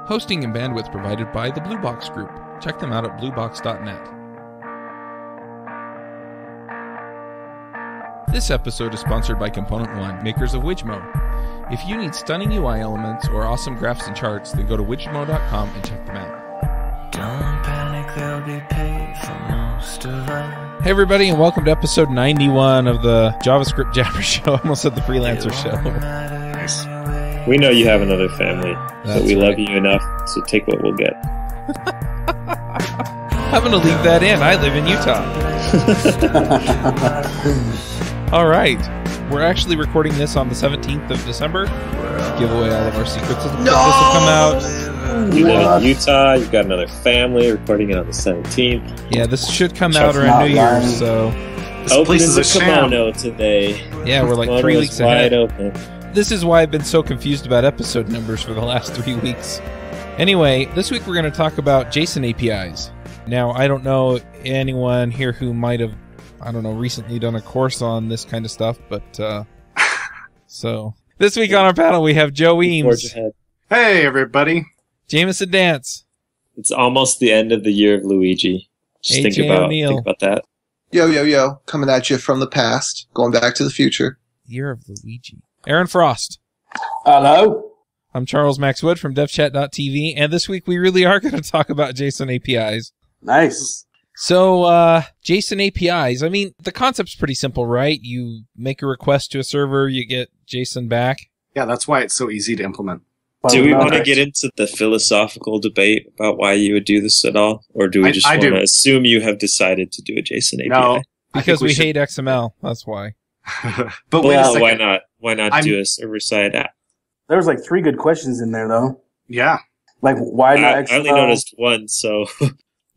Hosting and bandwidth provided by the Blue Box Group. Check them out at bluebox.net. This episode is sponsored by Component One, makers of Widgmo. If you need stunning UI elements or awesome graphs and charts, then go to widgmo.com and check them out. Don't panic, they'll be paid for most of us. Hey everybody, and welcome to episode 91 of the JavaScript Jabber Show. I almost said the Freelancer Show. We know you have another family, That's but we right. love you enough, so take what we'll get. I'm going to leave that in. I live in Utah. All right. We're actually recording this on the 17th of December. Give away all of our secrets. This will come out. You live in Utah, you've got another family, recording it on the 17th. Yeah, this should come Chuck's out around not New lying. Year's, so Open place is the a sham. kimono today. yeah, we're like 3 Kimono's weeks wide ahead. open. This is why I've been so confused about episode numbers for the last 3 weeks. Anyway, this week we're going to talk about JSON APIs. Now, I don't know anyone here who might have, recently done a course on this kind of stuff, but, so. This week on our panel we have Joe Forge Eames, ahead. Hey, everybody. Jameson Dance, It's almost the end of the year of Luigi. Just AJ think O'Neill. about that. Yo, coming at you from the past, going back to the future. Year of Luigi. Aaron Frost. Hello? I'm Charles Max Wood from devchat.tv, and this week we really are going to talk about JSON APIs. Nice. So, JSON APIs, I mean, the concept's pretty simple, right? You make a request to a server, you get JSON back. Yeah, that's why it's so easy to implement. Do we want to Nice. get into the philosophical debate about why you would do this at all? Or do we just I want do. to assume you have decided to do a JSON API? No, Because we should. hate XML, that's why. But wait a Well, second. Why not? Why not I'm- do a server-side app? There was like 3 good questions in there, though. Yeah. Like, why not I only XML, noticed one, so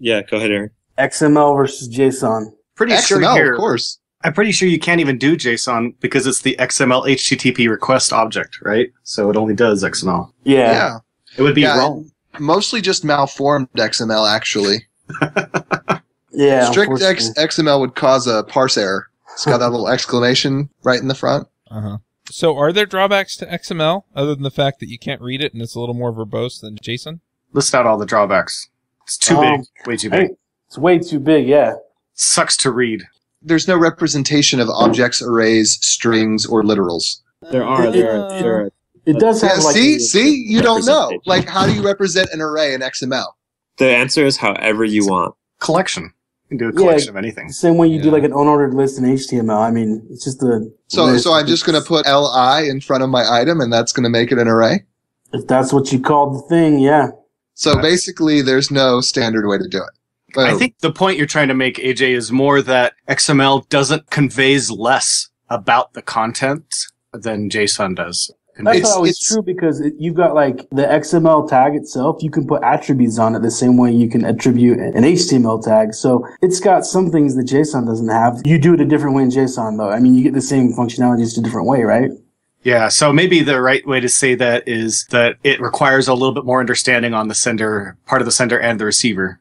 yeah, go ahead, Aaron. XML versus JSON? Pretty sure XML, here, of course. I'm pretty sure you can't even do JSON because it's the XML HTTP request object, right? So it only does XML. Yeah. It would be Yeah, wrong. Mostly just malformed XML, actually. Yeah. Strict unfortunately. XML would cause a parse error. It's got that little exclamation right in the front. Uh-huh. So are there drawbacks to XML, other than the fact that you can't read it and it's a little more verbose than JSON? List out all the drawbacks. It's too big. Way too big. Hey, it's way too big, yeah. Sucks to read. There's no representation of objects, arrays, strings, or literals. There are. It does have Yeah, like... see? You don't know. representation. Like, how do you represent an array in XML? The answer is however you want. Collection. You can do a collection of anything. The same way you do Yeah. like an unordered list in HTML. I mean, it's just a... So I'm just going to put li in front of my item, and that's going to make it an array? If that's what you called the thing, yeah. So basically, there's no standard way to do it. I Boom. think the point you're trying to make, AJ, is more that XML conveys less about the content than JSON does. That's It's- always it's- true because you've got like the XML tag itself. You can put attributes on it the same way you can attribute an HTML tag. So it's got some things that JSON doesn't have. You do it a different way in JSON though. I mean, you get the same functionality just a different way, right? Yeah, so maybe the right way to say that is that it requires a little bit more understanding on the sender, part of the sender and the receiver.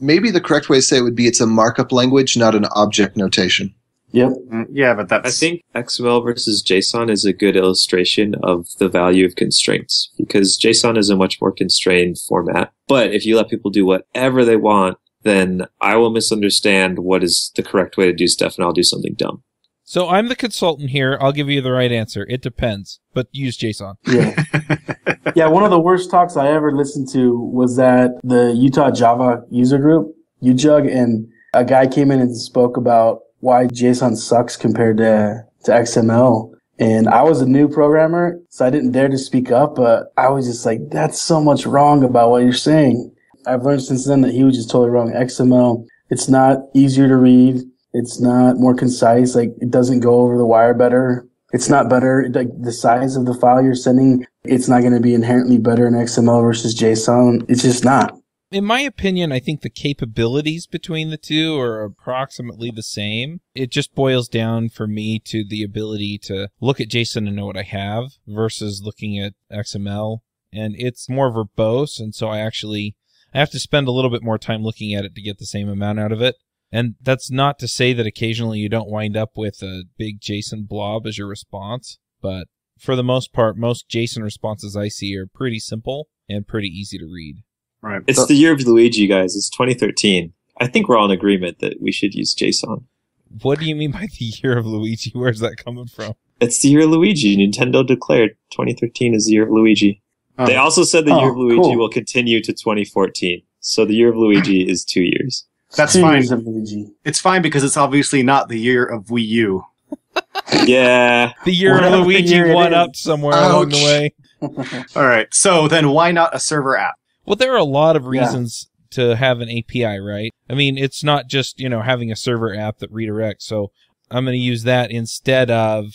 Maybe the correct way to say it would be it's a markup language, not an object notation. Yep. Yeah, but that's... I think XML versus JSON is a good illustration of the value of constraints because JSON is a much more constrained format. But if you let people do whatever they want, then I will misunderstand what is the correct way to do stuff and I'll do something dumb. So I'm the consultant here. I'll give you the right answer. It depends, but use JSON. Yeah. Yeah. One of the worst talks I ever listened to was at the Utah Java user group, UJUG, and a guy came in and spoke about why JSON sucks compared to XML. And I was a new programmer, so I didn't dare to speak up, but I was just like, that's so much wrong about what you're saying. I've learned since then that he was just totally wrong. XML, it's not easier to read. It's not more concise. Like, it doesn't go over the wire better. It's not better. Like, the size of the file you're sending, it's not going to be inherently better in XML versus JSON. It's just not. In my opinion, I think the capabilities between the two are approximately the same. It just boils down for me to the ability to look at JSON and know what I have versus looking at XML. And it's more verbose, and so I have to spend a little bit more time looking at it to get the same amount out of it. And that's not to say that occasionally you don't wind up with a big JSON blob as your response, but for the most part, most JSON responses I see are pretty simple and pretty easy to read. Right. It's the year of Luigi, guys. It's 2013. I think we're all in agreement that we should use JSON. What do you mean by the year of Luigi? Where's that coming from? It's the year of Luigi. Nintendo declared 2013 is the year of Luigi. Oh. They also said the year of Luigi cool. will continue to 2014. So the year of Luigi is 2 years. That's 2 fine. years of Luigi. It's fine because it's obviously not the year of Wii U. Yeah. The year Whatever of the Luigi year it one is. up somewhere along the Ouch. way. All right. So then why not a server app? Well, there are a lot of reasons to have an API, right? I mean, it's not just, having a server app that redirects. So I'm going to use that instead of,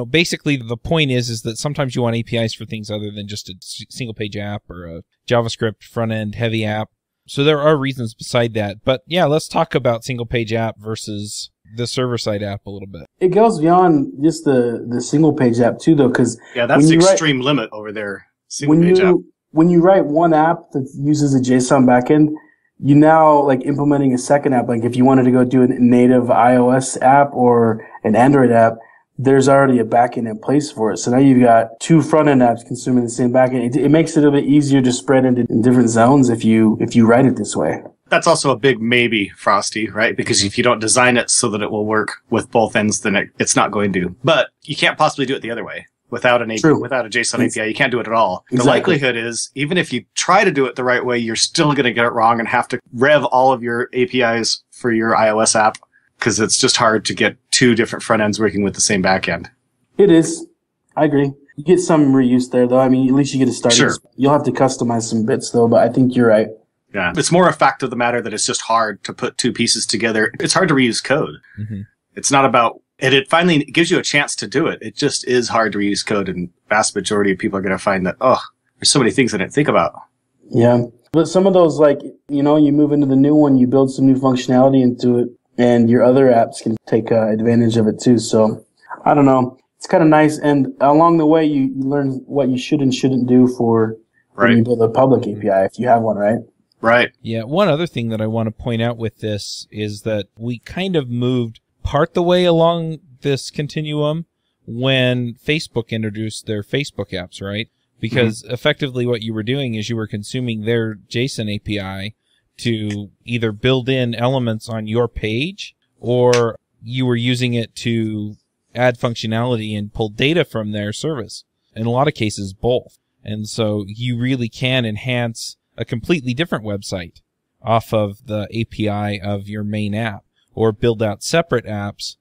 basically the point is that sometimes you want APIs for things other than just a single page app or a JavaScript front end heavy app. So there are reasons beside that. But yeah, let's talk about single page app versus the server side app a little bit. It goes beyond just the single page app too, though, because Yeah, that's the extreme limit over there. Single page app. when you write one app that uses a JSON backend, you now like implementing a second app. Like if you wanted to go do a native iOS app or an Android app, there's already a backend in place for it. So now you've got 2 front-end apps consuming the same backend. It makes it a bit easier to spread into different zones if you write it this way. That's also a big maybe, Frosty, right? Because if you don't design it so that it will work with both ends, then it's not going to. But you can't possibly do it the other way. Without an API, without a JSON API, you can't do it at all. Exactly. The likelihood is, even if you try to do it the right way, you're still going to get it wrong and have to rev all of your APIs for your iOS app because it's just hard to get 2 different front ends working with the same back end. It is. I agree. You get some reuse there, though. I mean, at least you get a start. Sure. You'll have to customize some bits, though, but I think you're right. Yeah. It's more a fact of the matter that it's just hard to put 2 pieces together. It's hard to reuse code. Mm-hmm. It's not about... It finally gives you a chance to do it. It just is hard to reuse code, and vast majority of people are going to find that, there's so many things I didn't think about. Yeah. But some of those, like, you move into the new one, you build some new functionality into it, and your other apps can take advantage of it too. So, I don't know. It's kind of nice. And along the way, you learn what you should and shouldn't do for when you build a public API, if you have one, right? Right. Yeah. One other thing that I want to point out with this is that we kind of moved part the way along this continuum when Facebook introduced their Facebook apps, right? Because effectively what you were doing is you were consuming their JSON API to either build in elements on your page, or you were using it to add functionality and pull data from their service. In a lot of cases, both. And so you really can enhance a completely different website off of the API of your main app, or build out separate apps,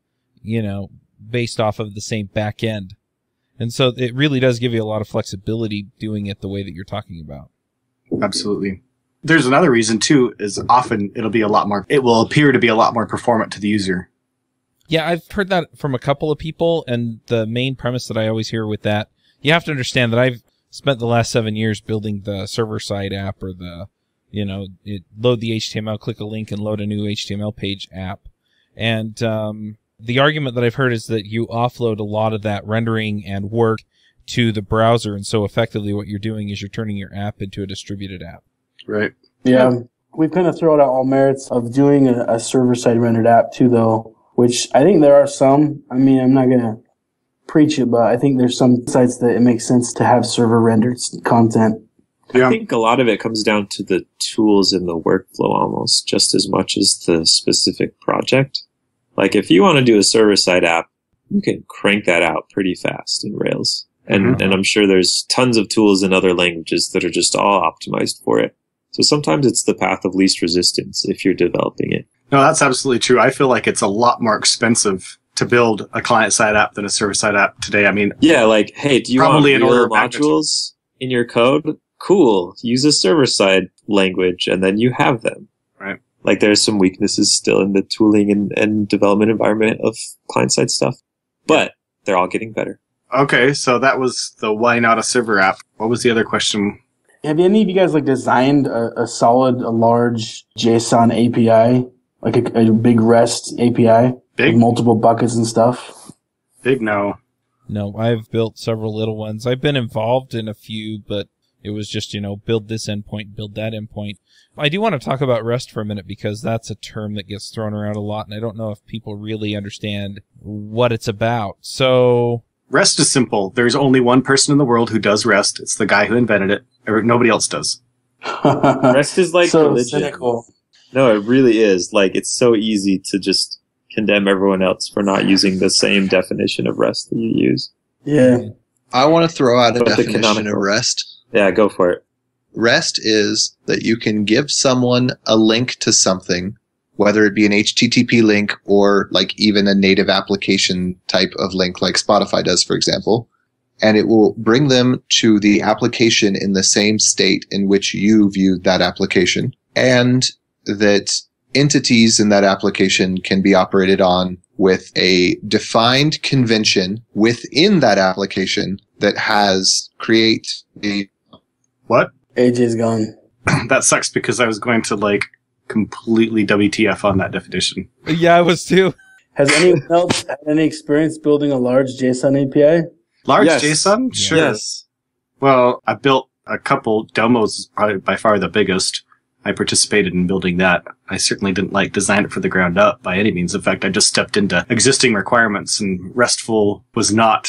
based off of the same back end. And so it really does give you a lot of flexibility doing it the way that you're talking about. Absolutely. There's another reason too, is often it will appear to be a lot more performant to the user. Yeah, I've heard that from a couple of people, and the main premise that I always hear with that, you have to understand that I've spent the last 7 years building the server-side app, or the, load the HTML, click a link, and load a new HTML page app. And the argument that I've heard is that you offload a lot of that rendering and work to the browser, and so effectively what you're doing is you're turning your app into a distributed app. Right. Yeah. We've kind of thrown out all merits of doing a server-side rendered app too, though, which I think there are some. I mean, I'm not going to preach it, but I think there's some sites that it makes sense to have server-rendered content. Yeah. I think a lot of it comes down to the tools in the workflow almost, just as much as the specific project. Like if you want to do a server-side app, you can crank that out pretty fast in Rails. And I'm sure there's tons of tools in other languages that are just all optimized for it. So sometimes it's the path of least resistance if you're developing it. No, that's absolutely true. I feel like it's a lot more expensive to build a client-side app than a server-side app today. I mean, yeah, like, hey, do you probably want in order real of magnitude. modules in your code? Cool. Use a server-side language, and then you have them. Right. Like, there's some weaknesses still in the tooling and development environment of client-side stuff, but they're all getting better. Okay, so that was the why not a server app. What was the other question? Have any of you guys designed a large JSON API, like a big REST API Big? with multiple buckets and stuff? Big no. No, I've built several little ones. I've been involved in a few, but it was just, build this endpoint, build that endpoint. I do want to talk about REST for a minute because that's a term that gets thrown around a lot, and I don't know if people really understand what it's about. So REST is simple. There's only one person in the world who does REST. It's the guy who invented it. Nobody else does. REST is like so religion. cynical. No, it really is. Like, it's so easy to just condemn everyone else for not using the same definition of REST that you use. Yeah. I want to throw out a But the definition of canonical. REST. Yeah, go for it. REST is that you can give someone a link to something, whether it be an HTTP link or like even a native application type of link like Spotify does, for example, and it will bring them to the application in the same state in which you viewed that application, and that entities in that application can be operated on with a defined convention within that application that has create a... What? AJ's gone. That sucks because I was going to like completely WTF on that definition. Yeah, I was too. Has anyone else had any experience building a large JSON API? Large Yes. JSON? Sure. Yes. Well, I built a couple demos, probably by far the biggest. I participated in building that. I certainly didn't like design it from the ground up by any means. In fact, I just stepped into existing requirements, and RESTful was not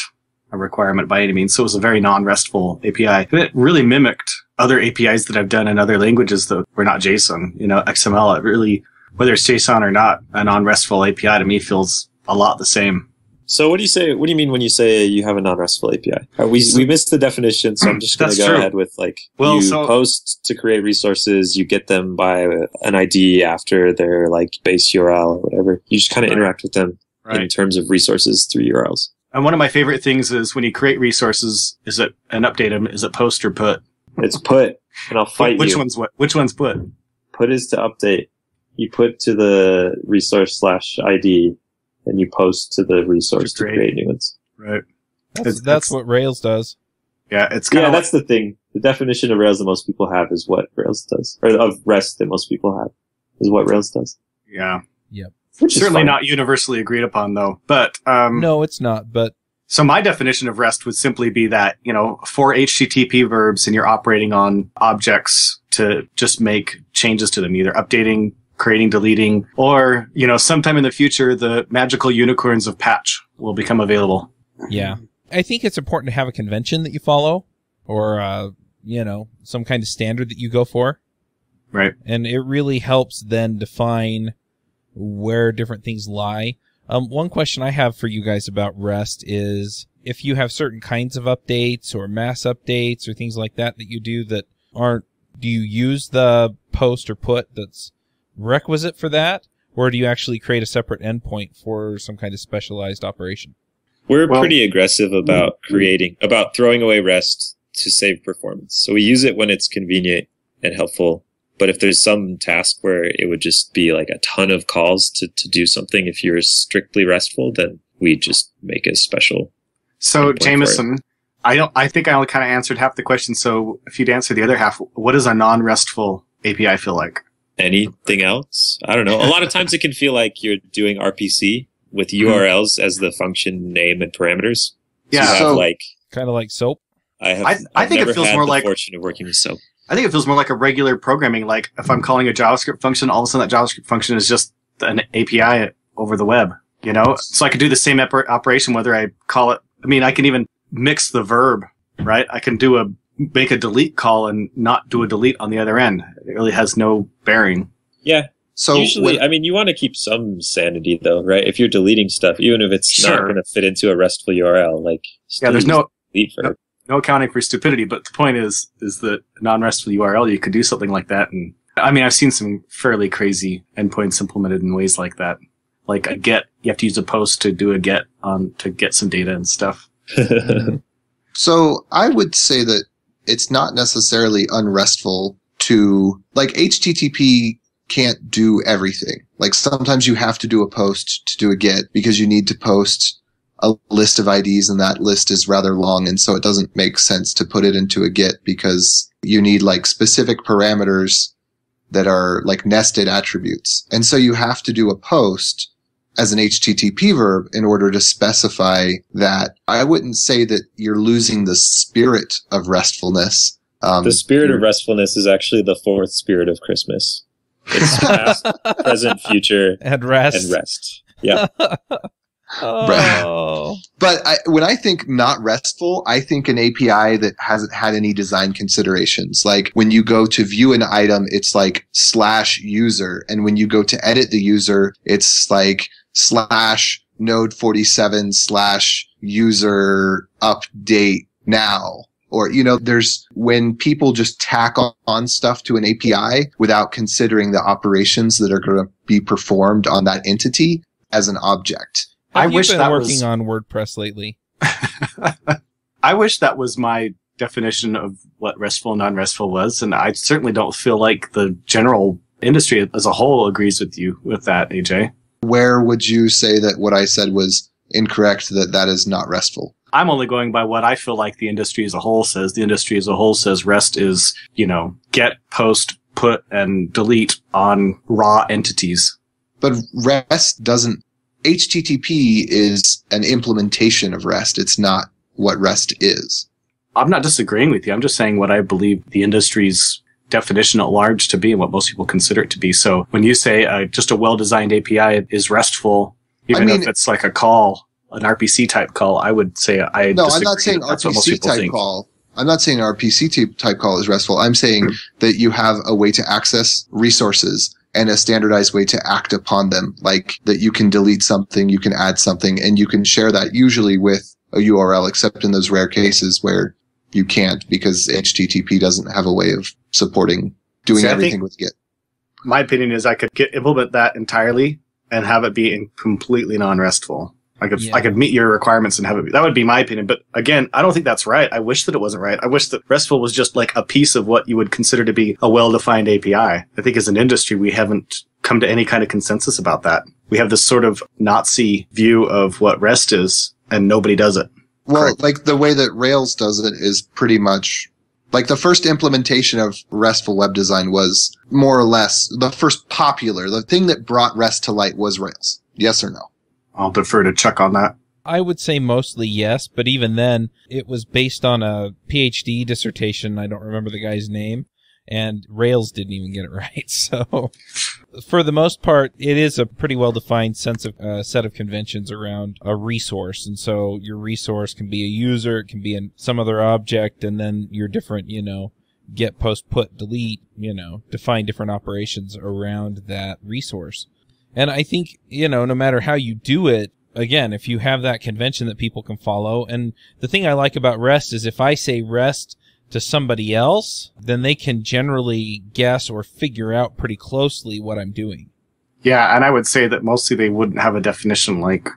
a requirement by any means. So it was a very non-RESTful API. And it really mimicked other APIs that I've done in other languages that were not JSON. You know, XML, it really, whether it's JSON or not, a non-RESTful API to me feels a lot the same. So what do you say? What do you mean when you say you have a non-RESTful API? We missed the definition, so I'm just going to That's go true. ahead with like Well, you so- post to create resources, you get them by an ID after their like base URL or whatever. You just kind of Right. interact with them in Right. terms of resources through URLs. And one of my favorite things is when you create resources, is it and update them, is it post or put? It's put, and I'll fight Which you. one's what? Which one's put? Put is to update. You put to the resource/ID, and you post to the resource to create. create new ones. Right. That's what Rails does. Yeah, it's kind Yeah, of that's the thing. The definition of Rails that most people have is what Rails does, or of REST that most people have is what Rails does. yeah. Which is Certainly fine. not universally agreed upon though. But No, it's not, but so my definition of REST would simply be that, you know, for HTTP verbs and you're operating on objects to just make changes to them, either updating, creating, deleting, or, you know, sometime in the future, the magical unicorns of patch will become available. yeah. I think it's important to have a convention that you follow or, some kind of standard that you go for. Right. And it really helps then define where different things lie. One question I have for you guys about REST is if you have certain kinds of updates or mass updates or things like that you do that aren't, do you use the post or put that's requisite for that? Or do you actually create a separate endpoint for some kind of specialized operation? We're Well- pretty aggressive about about throwing away REST to save performance. So we use it when it's convenient and helpful. But if there's some task where it would just be like a ton of calls to do something, if you're strictly RESTful, then we just make a special. So, Good point for Jameson, I think I only kind of answered half the question. So if you'd answer the other half, what does a non-RESTful API feel like? Anything else? I don't know. A lot of times it can feel like you're doing RPC with URLs as the function name and parameters. Yeah. So you have So- like, Kind of like SOAP? I I've think it never feels had more the like- fortune of working with SOAP. I think it feels more like a regular programming. Like if I'm calling a JavaScript function, all of a sudden that JavaScript function is just an API over the web, you know? So I could do the same operation whether I call it, I mean, I can even mix the verb, right? I can make a delete call and not do a delete on the other end. It really has no bearing. Yeah. So Usually, I mean, you want to keep some sanity though, right? If you're deleting stuff, even if it's not Sure. going to fit into a RESTful URL, like Yeah, there's still use no delete verb. no accounting for stupidity, but the point is that non-RESTful URL, you could do something like that. And I mean, I've seen some fairly crazy endpoints implemented in ways like that. Like a get, you have to use a post to do a get to get some data and stuff. So I would say that it's not necessarily unrestful to, like, HTTP can't do everything. Like sometimes you have to do a post to do a get because you need to post a list of IDs and that list is rather long. And so it doesn't make sense to put it into a get because you need like specific parameters that are like nested attributes. And so you have to do a post as an HTTP verb in order to specify that. I wouldn't say that you're losing the spirit of restfulness. The spirit of restfulness is actually the fourth spirit of Christmas. It's past, present, future, And rest. and rest. Yeah. Oh. But when I think not RESTful, I think an API that hasn't had any design considerations. Like when you go to view an item, it's like /user. And when you go to edit the user, it's like /node47 /user update now. Or, there's when people just tack on stuff to an API without considering the operations that are going to be performed on that entity as an object. I wish been working on WordPress lately. I wish that was my definition of what RESTful and non-RESTful was, and I certainly don't feel like the general industry as a whole agrees with you with that, AJ. Where would you say that what I said was incorrect, that is not RESTful? I'm only going by what I feel like the industry as a whole says. The industry as a whole says REST is, get, post, put, and delete on raw entities. But REST doesn't. HTTP is an implementation of REST. It's not what REST is. I'm not disagreeing with you. I'm just saying what I believe the industry's definition at large to be and what most people consider it to be. So when you say just a well-designed API is RESTful, even if it's like a call, an RPC type call, I would say I disagree. I'm not saying RPC type call. I'm not saying RPC type call is RESTful. I'm saying that you have a way to access resources and a standardized way to act upon them, like that you can delete something, you can add something, and you can share that usually with a URL, except in those rare cases where you can't because HTTP doesn't have a way of supporting doing everything with Git. My opinion is I could implement that entirely and have it be completely non-RESTful. I could meet your requirements and have it. That would be my opinion. But again, I don't think that's right. I wish that it wasn't right. I wish that RESTful was just like a piece of what you would consider to be a well-defined API. I think as an industry, we haven't come to any kind of consensus about that. We have this sort of Nazi view of what REST is, and nobody does it. Well, Correct. Like the way that Rails does it is pretty much like the first implementation of RESTful web design was more or less the first popular. The thing that brought REST to light was Rails. Yes or no? I'll defer to Chuck on that. I would say mostly yes, but even then, it was based on a PhD dissertation. I don't remember the guy's name, and Rails didn't even get it right. So, for the most part, it is a pretty well-defined set of conventions around a resource. And so, your resource can be a user, it can be some other object, and then your different, get, post, put, delete, define different operations around that resource. And I think, no matter how you do it, again, if you have that convention that people can follow, and the thing I like about REST is if I say REST to somebody else, then they can generally guess or figure out pretty closely what I'm doing. Yeah, and I would say that mostly they wouldn't have a definition like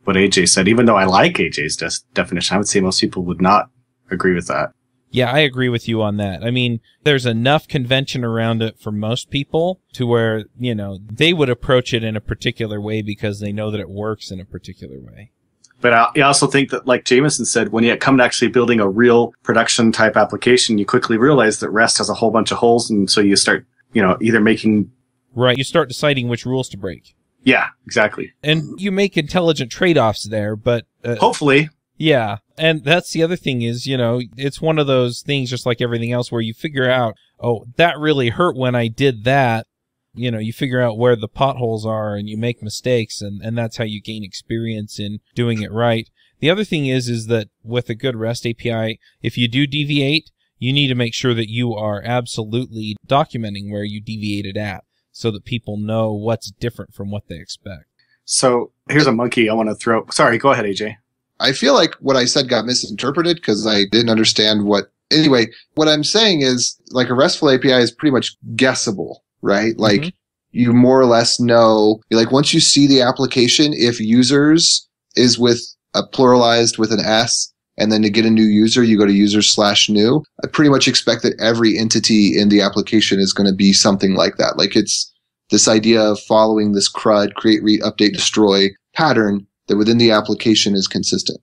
what AJ said. Even though I like AJ's definition, I would say most people would not agree with that. Yeah, I agree with you on that. I mean, there's enough convention around it for most people to where, they would approach it in a particular way because they know that it works in a particular way. But I also think that, like Jameson said, when you come to actually building a real production type application, you quickly realize that REST has a whole bunch of holes, and so you start, either making... Right, you start deciding which rules to break. Yeah, exactly. And you make intelligent trade-offs there, but... hopefully... Yeah, and that's the other thing is, it's one of those things just like everything else where you figure out, oh, that really hurt when I did that. You figure out where the potholes are and you make mistakes, and that's how you gain experience in doing it right. The other thing is that with a good REST API, if you do deviate, you need to make sure that you are absolutely documenting where you deviated at so that people know what's different from what they expect. So here's a monkey I want to throw. Sorry, go ahead, AJ. I feel like what I said got misinterpreted because I didn't understand anyway, what I'm saying is like a RESTful API is pretty much guessable, right? Like you more or less know, like once you see the application, if users is with a pluralized with an S, and then to get a new user, you go to users/new. I pretty much expect that every entity in the application is going to be something like that. Like it's this idea of following this CRUD, create, read, update, destroy pattern that within the application is consistent.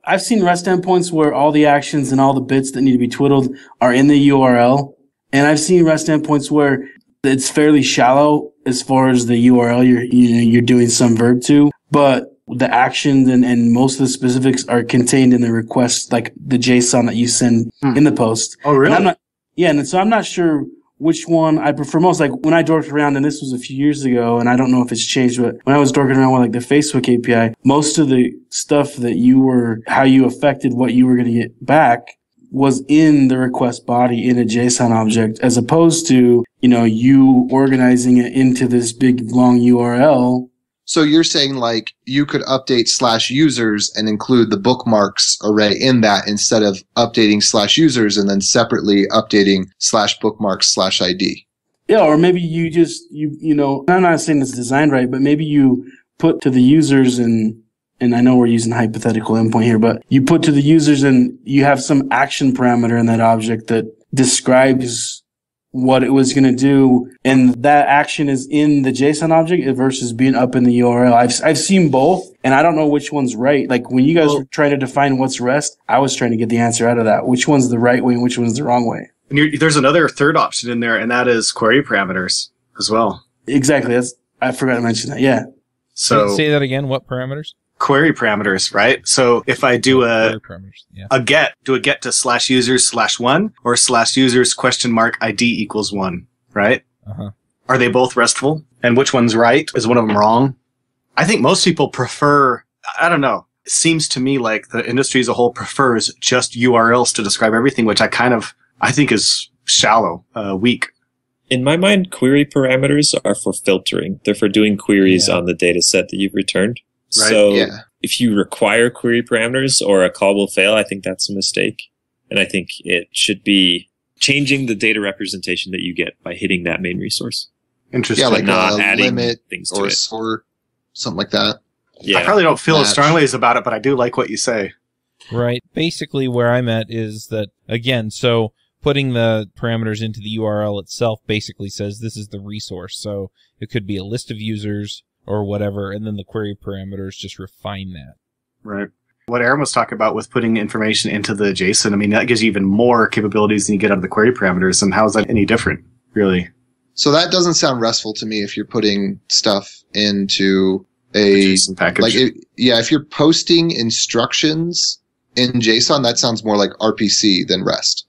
I've seen REST endpoints where all the actions and all the bits that need to be twiddled are in the URL. And I've seen REST endpoints where it's fairly shallow as far as the URL you're doing some verb to, but the actions and most of the specifics are contained in the request, like the JSON that you send in the post. Oh, really? And so I'm not sure which one I prefer most. Like when I dorked around, and this was a few years ago, and I don't know if it's changed, but when I was dorking around with like the Facebook API, most of the stuff that how you affected what you were going to get back was in the request body in a JSON object, as opposed to, you organizing it into this big long URL. So you're saying like you could update /users and include the bookmarks array in that instead of updating /users and then separately updating /bookmarks/ID. Yeah, or maybe you just, I'm not saying it's designed right, but maybe you put to the users and I know we're using hypothetical endpoint here, but you put to the users and you have some action parameter in that object that describes what it was going to do, and that action is in the JSON object versus being up in the URL. I've seen both, and I don't know which one's right. Like when you guys were trying to define what's REST, I was trying to get the answer out of that. Which one's the right way and which one's the wrong way? And there's another third option in there, and that is query parameters as well. Exactly. I forgot to mention that. Yeah. So say that again. What parameters? Query parameters, right? So if I do a get to /users/1 or /users ? ID = 1, right? Uh-huh. Are they both RESTful? And which one's right? Is one of them wrong? I think most people prefer, I don't know. It seems to me like the industry as a whole prefers just URLs to describe everything, which I think is shallow, weak. In my mind, query parameters are for filtering. They're for doing queries on the data set that you've returned. Right. So if you require query parameters or a call will fail, I think that's a mistake. And I think it should be changing the data representation that you get by hitting that main resource. Interesting. Yeah, like not a adding limit things to or it. Sort, something like that. Yeah. I probably don't feel as strongly as about it, but I do like what you say. Right. Basically, where I'm at is that, again, so putting the parameters into the URL itself basically says this is the resource. So it could be a list of users or whatever, and then the query parameters just refine that. Right. What Aaron was talking about with putting information into the JSON, I mean, that gives you even more capabilities than you get out of the query parameters. And how is that any different, really? So that doesn't sound RESTful to me if you're putting stuff into a JSON package. Like, if you're posting instructions in JSON, that sounds more like RPC than REST.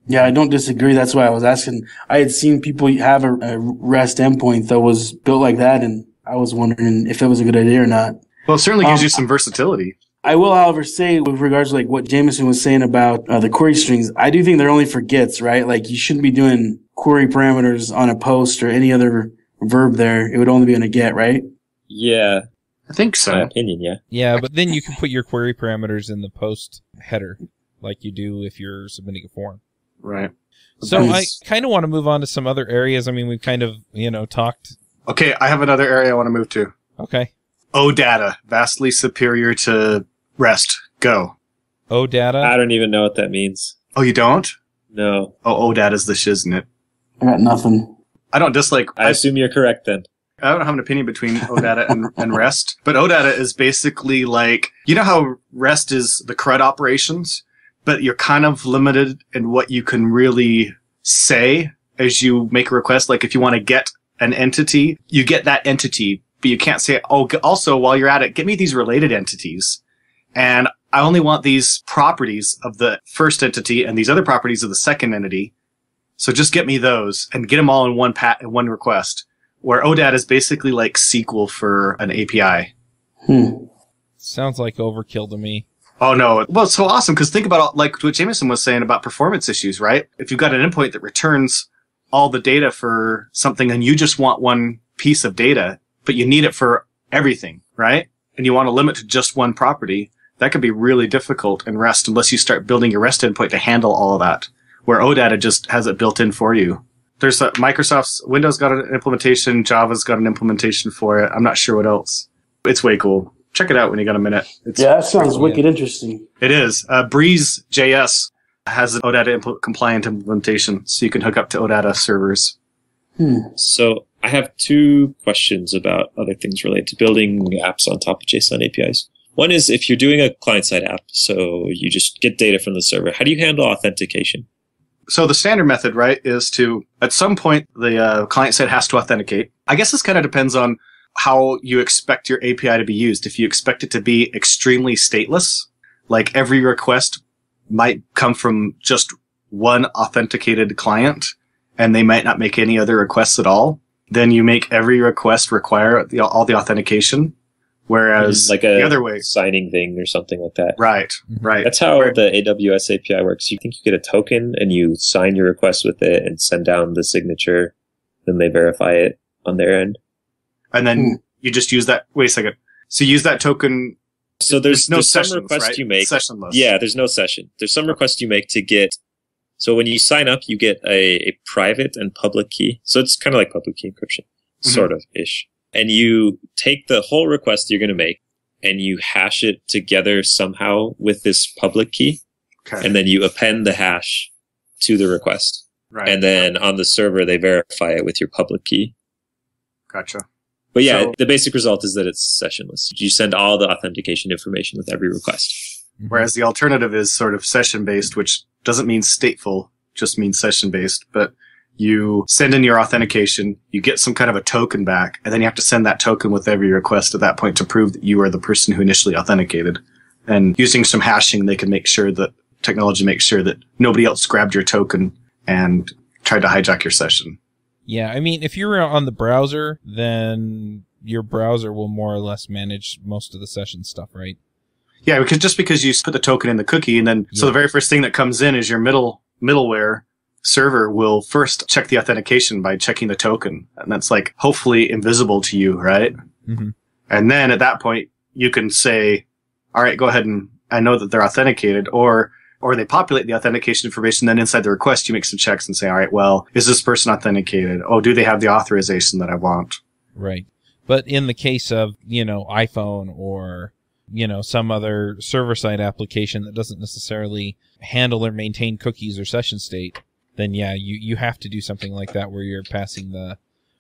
Yeah, I don't disagree. That's why I was asking. I had seen people have a REST endpoint that was built like that, and I was wondering if it was a good idea or not. Well, it certainly gives you some versatility. I will, however, say with regards to like what Jameson was saying about the query strings, I do think they're only for gets, right? Like you shouldn't be doing query parameters on a post or any other verb there. It would only be on a get, right? Yeah. I think so. My opinion, yeah. Yeah, but then you can put your query parameters in the post header like you do if you're submitting a form. Right. So I kind of want to move on to some other areas. I mean, we've kind of, talked. Okay, I have another area I want to move to. Okay. OData, vastly superior to REST. Go. OData? I don't even know what that means. Oh, you don't? No. Oh, OData's the shiznit. I got nothing. I don't dislike... I assume you're correct then. I don't have an opinion between OData and REST, but OData is basically like... You know how REST is the CRUD operations? But you're kind of limited in what you can really say as you make a request. Like if you want to get an entity, you get that entity, but you can't say, oh, also while you're at it, get me these related entities. And I only want these properties of the first entity and these other properties of the second entity. So just get me those and get them all in one request. Where OData is basically like SQL for an API. Sounds like overkill to me. Oh, no. Well, it's so awesome because think about like what Jameson was saying about performance issues, right? If you've got an endpoint that returns all the data for something and you just want one piece of data, but you need it for everything, right? And you want to limit to just one property, that could be really difficult in REST unless you start building your REST endpoint to handle all of that, where OData just has it built in for you. There's Microsoft's Windows got an implementation, Java's got an implementation for it. I'm not sure what else. It's way cool. Check it out when you got a minute. That sounds wicked interesting. It is. Breeze.js has an OData compliant implementation, so you can hook up to OData servers. So I have two questions about other things related to building apps on top of JSON APIs. One is if you're doing a client-side app, so you just get data from the server, how do you handle authentication? So the standard method, right, is to, at some point, the client-side has to authenticate. I guess this kind of depends on how you expect your API to be used. If you expect it to be extremely stateless, like every request might come from just one authenticated client, and they might not make any other requests at all, then you make every request require all the authentication. Whereas like the other way, signing thing or something like that. Right. That's how the AWS API works. You think you get a token and you sign your request with it and send down the signature, then they verify it on their end. And then you just use that. Wait a second. So you use that token. So there's no some sessions, requests right? you make. Sessionless. Yeah, there's no session. There's some requests you make to get. So when you sign up, you get a private and public key. So it's kind of like public key encryption, sort of ish. And you take the whole request you're going to make and you hash it together somehow with this public key. Okay. And then you append the hash to the request. Right. And then on the server, they verify it with your public key. Gotcha. But yeah, So- the basic result is that it's sessionless. You send all the authentication information with every request. Whereas the alternative is sort of session-based, which doesn't mean stateful, just means session-based. But you send in your authentication, you get some kind of a token back, and then you have to send that token with every request at that point to prove that you are the person who initially authenticated. And using some hashing, they can make sure that technology makes sure that nobody else grabbed your token and tried to hijack your session. Yeah, I mean, if you're on the browser, then your browser will more or less manage most of the session stuff, right? Yeah, because you put the token in the cookie, and then so the very first thing that comes in is your middleware server will first check the authentication by checking the token, and that's like hopefully invisible to you, right? Mm-hmm. And then at that point, you can say, "All right, go ahead and I know that they're authenticated," or they populate the authentication information. Then inside the request, you make some checks and say, "All right, well, is this person authenticated? Oh, do they have the authorization that I want?" Right. But in the case of, iPhone or, some other server-side application that doesn't necessarily handle or maintain cookies or session state, then yeah, you have to do something like that where you're passing the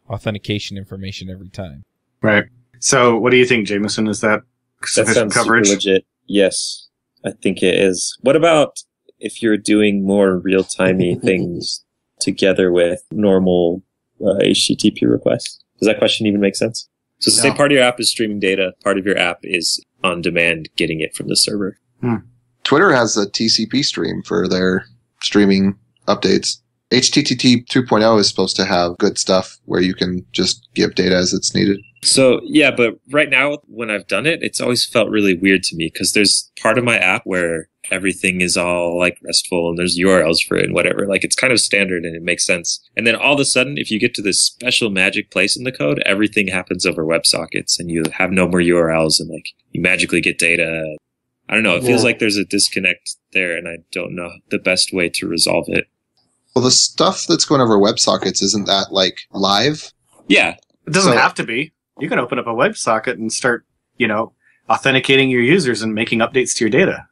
authentication information every time. Right. So what do you think, Jameson? Is that That sufficient sounds coverage? super legit. Yes, I think it is. What about if you're doing more real-timey things together with normal HTTP requests? Does that question even make sense? So say part of your app is streaming data, part of your app is on demand getting it from the server. Twitter has a TCP stream for their streaming updates. HTTP 2.0 is supposed to have good stuff where you can just give data as it's needed. So yeah, but right now when I've done it, it's always felt really weird to me because there's part of my app where everything is all like RESTful and there's URLs for it and whatever. Like it's kind of standard and it makes sense. And then all of a sudden, if you get to this special magic place in the code, everything happens over WebSockets and you have no more URLs and like you magically get data. I don't know. It feels like there's a disconnect there and I don't know the best way to resolve it. Well, the stuff that's going over WebSockets, isn't that like live? Yeah. It doesn't So- have to be. You can open up a WebSocket and start, authenticating your users and making updates to your data.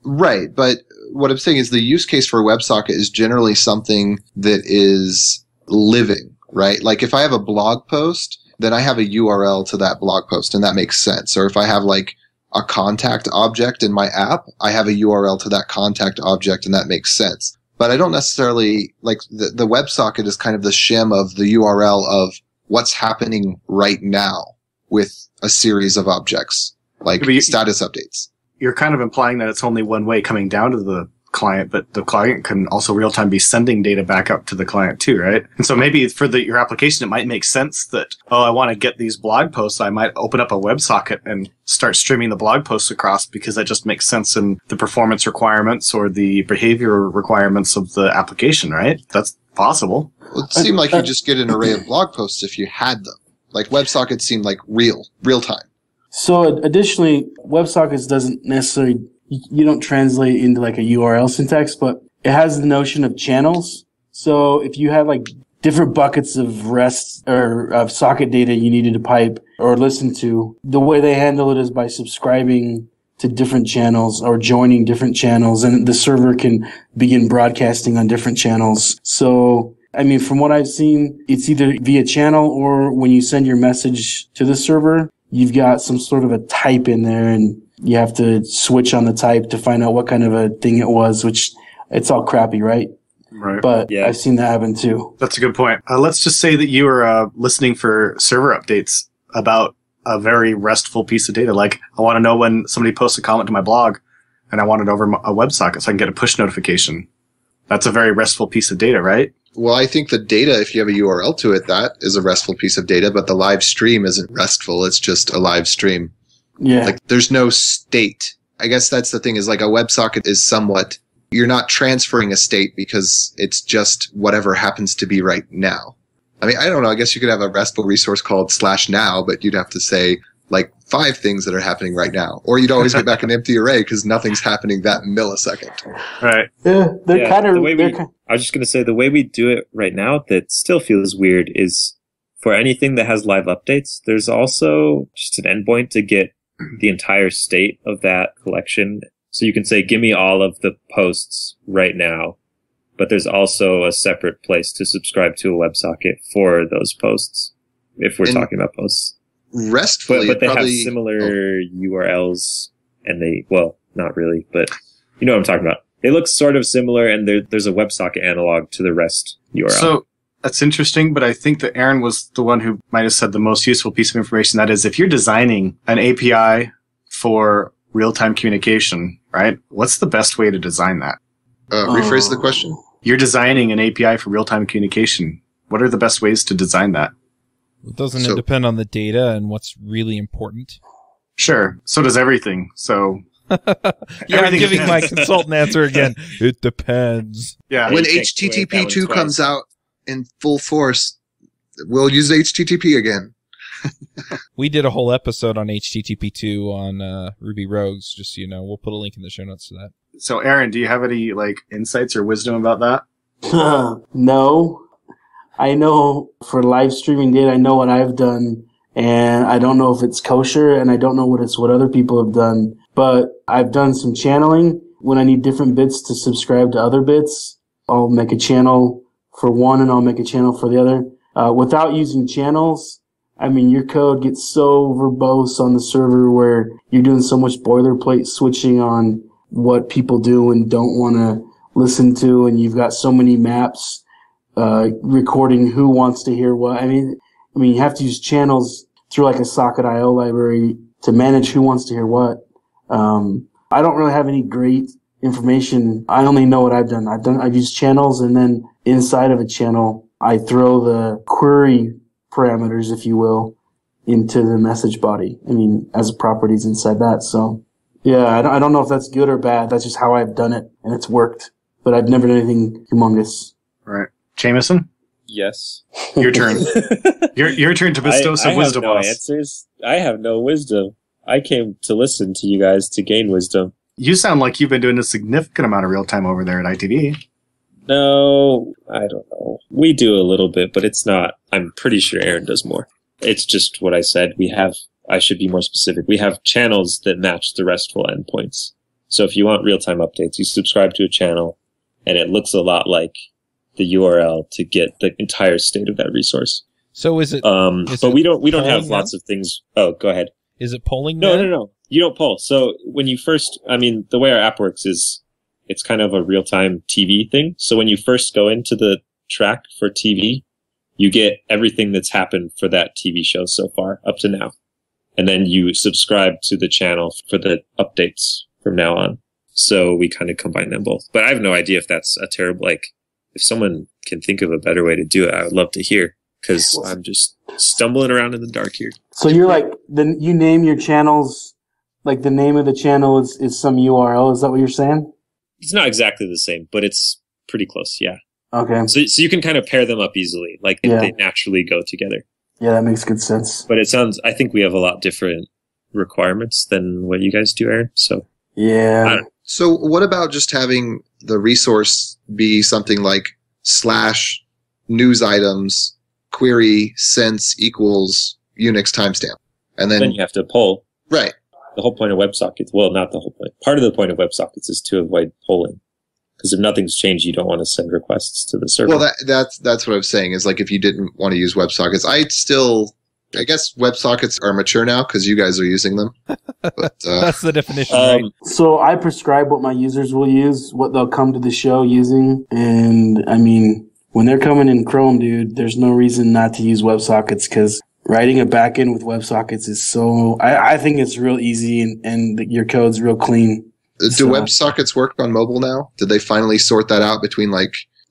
Right, but what I'm saying is the use case for a WebSocket is generally something that is living, right? Like if I have a blog post, then I have a URL to that blog post, and that makes sense. Or if I have like a contact object in my app, I have a URL to that contact object, and that makes sense. But I don't necessarily, like the WebSocket is kind of the shim of the URL of what's happening right now with a series of objects, like status updates. You're kind of implying that it's only one way coming down to the client, but the client can also real time be sending data back up to the client too, right? And so maybe for your application, it might make sense that, I want to get these blog posts. I might open up a WebSocket and start streaming the blog posts across because that just makes sense in the performance requirements or the behavior requirements of the application, right? That's possible. Well, it seemed like you just get an array of blog posts if you had them. Like WebSockets seemed like real time. So additionally, WebSockets doesn't necessarily, you don't translate into like a URL syntax, but it has the notion of channels. So if you had like different buckets of REST or of socket data you needed to pipe or listen to, the way they handle it is by subscribing to different channels or joining different channels, and the server can begin broadcasting on different channels. So I mean, from what I've seen, it's either via channel or when you send your message to the server, you've got some sort of a type in there and you have to switch on the type to find out what kind of a thing it was, which it's all crappy, right? Right. But Yeah. I've seen that happen too. That's a good point. Let's just say that you are listening for server updates about a very RESTful piece of data. Like, I want to know when somebody posts a comment to my blog and I want it over a WebSocket so I can get a push notification. That's a very RESTful piece of data, right? Well, I think the data, if you have a URL to it, that is a RESTful piece of data, but the live stream isn't RESTful. It's just a live stream. Yeah. Like, there's no state. I guess that's the thing, is like a WebSocket is somewhat, you're not transferring a state because it's just whatever happens to be right now. I mean, I don't know. I guess you could have a RESTful resource called /now, but you'd have to say like 5 things that are happening right now. Or you'd always get back an empty array because nothing's happening that millisecond. Right. Yeah, they're kind of. I was just going to say, the way we do it right now that still feels weird is for anything that has live updates, there's also just an endpoint to get the entire state of that collection. So you can say, give me all of the posts right now. But there's also a separate place to subscribe to a WebSocket for those posts, if we're talking about posts. RESTfully, but they have similar URLs, and not really, but you know what I'm talking about. They look sort of similar, and there's a WebSocket analog to the REST URL. So that's interesting, but I think that Aaron was the one who might have said the most useful piece of information. That is, if you're designing an API for real-time communication, right? What's the best way to design that? Rephrase the question. You're designing an API for real-time communication. What are the best ways to design that? Doesn't it depend on the data and what's really important? Sure. So does everything. So yeah, I'm giving my consultant answer again. It depends. Yeah. When HTTP 2 comes out in full force, we'll use HTTP again. We did a whole episode on HTTP 2 on Ruby Rogues, just so you know. We'll put a link in the show notes to that. So Aaron, do you have any insights or wisdom about that? No. I know for live streaming data, I know what I've done, and I don't know if it's kosher, and I don't know what other people have done, but I've done some channeling. When I need different bits to subscribe to other bits, I'll make a channel for one and I'll make a channel for the other. Without using channels, I mean, your code gets so verbose on the server where you're doing so much boilerplate switching on what people do and don't want to listen to, and you've got so many maps recording who wants to hear what. I mean, you have to use channels through like a socket.io library to manage who wants to hear what. I don't really have any great information. I only know what I've done. I've used channels, and then inside of a channel, I throw the query parameters, if you will, into the message body. I mean, as properties inside that. So, yeah, I don't know if that's good or bad. That's just how I've done it, and it's worked. But I've never done anything humongous. Right. Jameson? Yes. Your turn. Your turn to bestow some wisdom on us. I have no answers. I have no wisdom. I came to listen to you guys to gain wisdom. You sound like you've been doing a significant amount of real-time over there at ITV. No, I don't know. We do a little bit, but it's not. I'm pretty sure Aaron does more. It's just what I said. I should be more specific. We have channels that match the RESTful endpoints. So if you want real-time updates, you subscribe to a channel, and it looks a lot like the URL to get the entire state of that resource. So is it? But we don't have lots of things. Oh, go ahead. Is it polling? No. You don't poll. So when you first, the way our app works is it's kind of a real-time TV thing. So when you first go into the track for TV, you get everything that's happened for that TV show so far up to now. And then you subscribe to the channel for the updates from now on. So we kind of combine them both. But I have no idea if that's a terrible, if someone can think of a better way to do it, I would love to hear, because I'm just stumbling around in the dark here. So you're you name your channels, like the name of the channel is some URL. Is that what you're saying? It's not exactly the same, but it's pretty close. Yeah. Okay. So you can kind of pair them up easily. They naturally go together. Yeah, that makes good sense. But I think we have a lot different requirements than what you guys do, Aaron. So. Yeah. So what about just having the resource be something like /news items query sense equals Unix timestamp? And then you have to poll. Right. The whole point of WebSockets, well, not the whole point. Part of the point of WebSockets is to avoid polling. Because if nothing's changed, you don't want to send requests to the server. Well, that's what I was saying, is if you didn't want to use WebSockets, I guess WebSockets are mature now because you guys are using them. But, that's the definition, right? So I prescribe what my users will use, what they'll come to the show using. And when they're coming in Chrome, dude, there's no reason not to use WebSockets, because writing a backend with WebSockets is I think it's real easy and your code's real clean. Do WebSockets work on mobile now? Did they finally sort that out between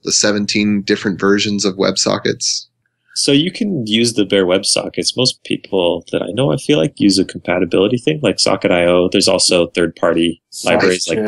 the 17 different versions of WebSockets? So you can use the bare WebSockets. Most people that I know, I feel like, use a compatibility thing like Socket.io. There's also third-party libraries like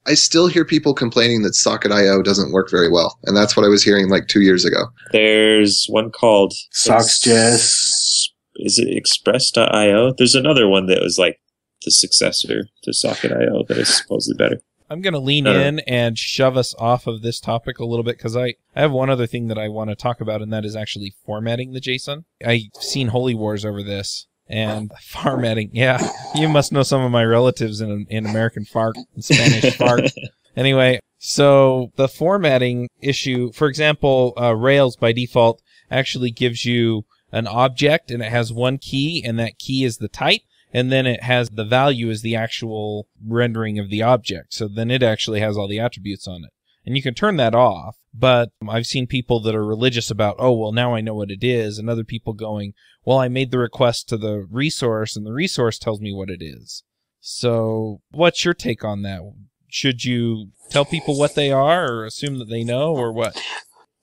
I still hear people complaining that Socket.io doesn't work very well, and that's what I was hearing like 2 years ago. There's one called Sox.js. Is it Express.io? There's another one that was like the successor to Socket.io that is supposedly better. I'm going to lean in and shove us off of this topic a little bit because I have one other thing that I want to talk about, and that is actually formatting the JSON. I've seen holy wars over this. And formatting, yeah, you must know some of my relatives in American FARC and Spanish FARC. Anyway, so the formatting issue, for example, Rails by default actually gives you an object and it has one key, and that key is the type. And then it has the value as the actual rendering of the object. So then it actually has all the attributes on it. And you can turn that off. But I've seen people that are religious about, oh, well, now I know what it is. And other people going, well, I made the request to the resource and the resource tells me what it is. So what's your take on that? Should you tell people what they are or assume that they know or what?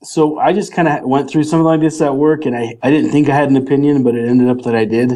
So I just kind of went through something like this at work, and I didn't think I had an opinion, but it ended up that I did.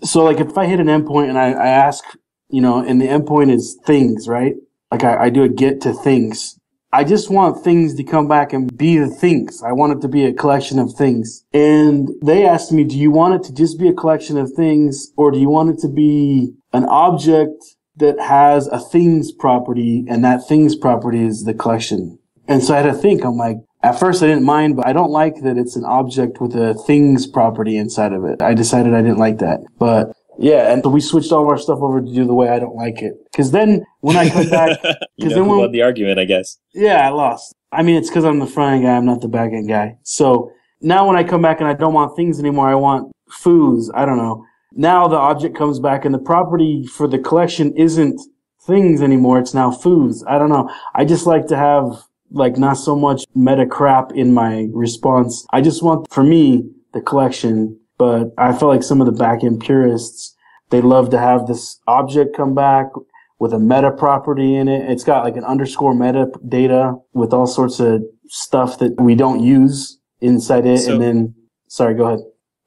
So, like, if I hit an endpoint and I ask, and the endpoint is things, right? Like, I do a get to things. I just want things to come back and be the things. I want it to be a collection of things. And they asked me, do you want it to just be a collection of things, or do you want it to be an object that has a things property, and that things property is the collection? And so I had to think. I'm like, at first I didn't mind, but I don't like that it's an object with a things property inside of it. I decided I didn't like that. But yeah, and so we switched all of our stuff over to do the way I don't like it. Because then when I come back, you know who won the argument, I guess. Yeah, I lost. I mean, it's because I'm the front end guy, I'm not the back end guy. So now when I come back and I don't want things anymore, I want foos. I don't know. Now the object comes back and the property for the collection isn't things anymore. It's now foos. I don't know. I just like to have like not so much meta crap in my response. I just want, for me, the collection. But I feel like some of the back-end purists, they love to have this object come back with a meta property in it. It's got like an underscore meta data with all sorts of stuff that we don't use inside it. And then, sorry, go ahead.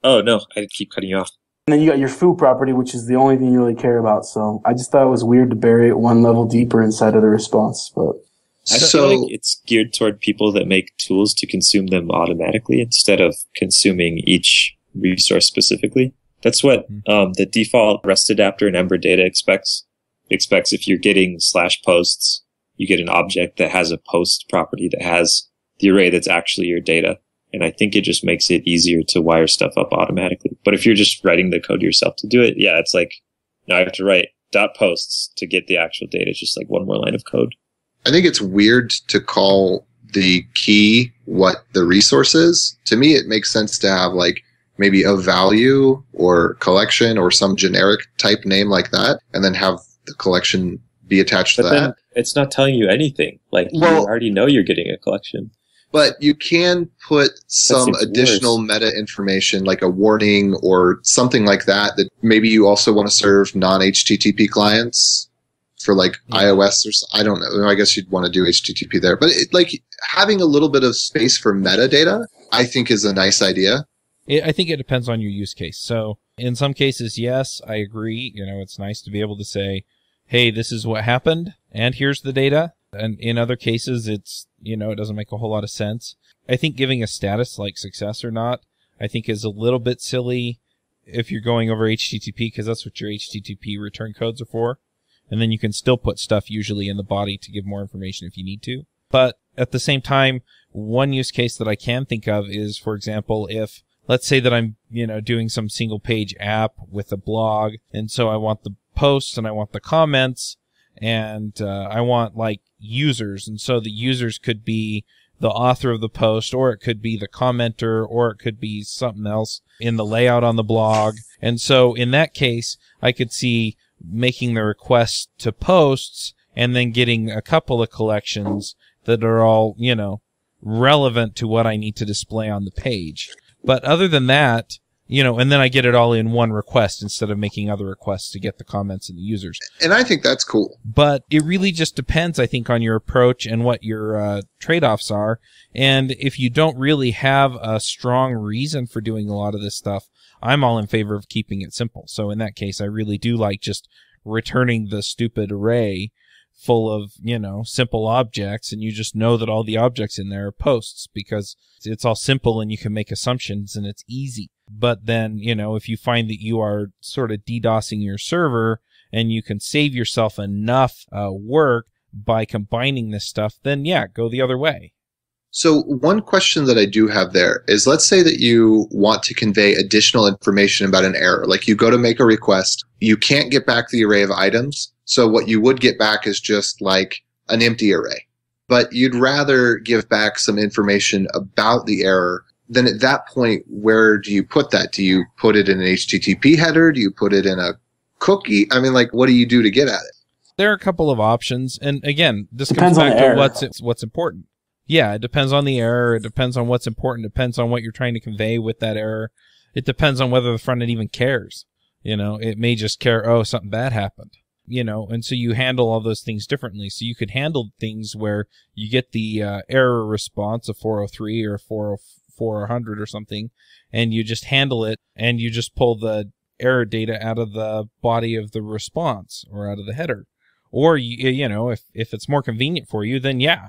Oh, no, I keep cutting you off. And then you got your foo property, which is the only thing you really care about. So I just thought it was weird to bury it one level deeper inside of the response. But I feel like it's geared toward people that make tools to consume them automatically instead of consuming each resource specifically. That's what the default REST adapter in Ember Data expects. It expects if you're getting /posts, you get an object that has a post property that has the array that's actually your data. And I think it just makes it easier to wire stuff up automatically. But if you're just writing the code yourself to do it, yeah, it's like, now I have to write .posts to get the actual data. It's just like one more line of code. I think it's weird to call the key what the resource is. To me, it makes sense to have like maybe a value or collection or some generic type name like that, and then have the collection be attached to that. Then it's not telling you anything. Like, you already know you're getting a collection. But you can put some additional meta information, like a warning or something like that, that maybe you also want to serve non-HTTP clients for like iOS or I don't know. I guess you'd want to do HTTP there. But like having a little bit of space for metadata, I think is a nice idea. I think it depends on your use case. So in some cases, yes, I agree. It's nice to be able to say, hey, this is what happened and here's the data. And in other cases, it's, it doesn't make a whole lot of sense. I think giving a status like success or not, I think is a little bit silly if you're going over HTTP, because that's what your HTTP return codes are for. And then you can still put stuff usually in the body to give more information if you need to. But at the same time, one use case that I can think of is, for example, if let's say that I'm, doing some single page app with a blog. And so I want the posts and I want the comments and I want like users. And so the users could be the author of the post, or it could be the commenter, or it could be something else in the layout on the blog. And so in that case, I could see making the request to posts and then getting a couple of collections that are all, relevant to what I need to display on the page. But other than that, And then I get it all in one request instead of making other requests to get the comments and the users. And I think that's cool. But it really just depends, I think, on your approach and what your trade-offs are. And if you don't really have a strong reason for doing a lot of this stuff, I'm all in favor of keeping it simple. So in that case, I really do like just returning the stupid array full of, simple objects, and you just know that all the objects in there are posts because it's all simple and you can make assumptions and it's easy. But then, if you find that you are sort of DDoSing your server and you can save yourself enough work by combining this stuff, then yeah, go the other way. So one question that I do have there is, let's say that you want to convey additional information about an error. Like you go to make a request, you can't get back the array of items. So what you would get back is just like an empty array. But you'd rather give back some information about the error. Then at that point, where do you put that? Do you put it in an HTTP header? Do you put it in a cookie? I mean, like, what do you do to get at it? There are a couple of options. And again, this Depends comes back on the to error. what's important. Yeah, it depends on the error. It depends on what's important. It depends on what you're trying to convey with that error. It depends on whether the front end even cares. It may just care, oh, something bad happened. And so you handle all those things differently. So you could handle things where you get the error response of 403 or 404 or 100 or something, and you just handle it, and you just pull the error data out of the body of the response or out of the header. Or, if it's more convenient for you, then yeah,